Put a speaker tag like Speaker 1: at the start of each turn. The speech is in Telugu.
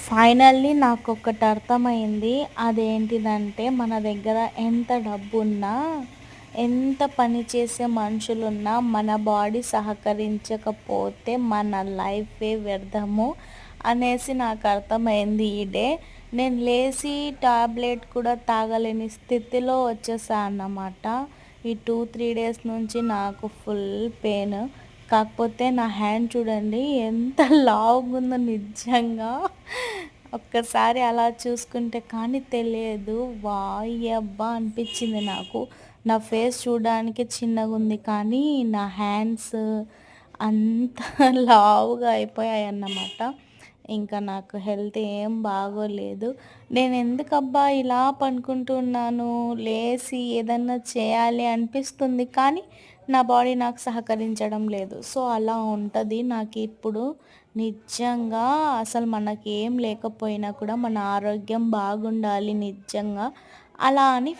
Speaker 1: ఫైనల్లీ నాకొకటి అర్థమైంది. అదేంటిదంటే మన దగ్గర ఎంత డబ్బున్నా, ఎంత పని చేసే మనుషులున్నా మన బాడీ సహకరించకపోతే మన లైఫే వ్యర్థము అనేసి నాకు అర్థమైంది ఈ డే. నేను లేసి టాబ్లెట్ కూడా తాగలేని స్థితిలో వచ్చేసా అన్నమాట. ఈ 2, 3 డేస్ నుంచి నాకు ఫుల్ పెయిన్. కాకపోతే నా హ్యాండ్ చూడండి ఎంత లావుగుందో నిజంగా. ఒక్కసారి అలా చూసుకుంటే కానీ తెలియదు. వాయబ్బా అనిపించింది నాకు. నా ఫేస్ చూడడానికి చిన్నగుంది కానీ నా హ్యాండ్స్ అంత లావుగా అయిపోయాయన్నమాట. ఇంకా నాకు హెల్త్ ఏం బాగోలేదు. నేను ఎందుకబ్బా ఇలా పనుకుంటున్నాను, లేసి ఏదన్నా చేయాలి అనిపిస్తుంది కానీ నా బాడీ నాకు సహకరించడం లేదు. సో, అలా ఉంటది నాకిప్పుడు. నిజంగా అసలు మనకేం లేకపోయినా కూడా మన ఆరోగ్యం బాగుండాలి నిజంగా. అలా అని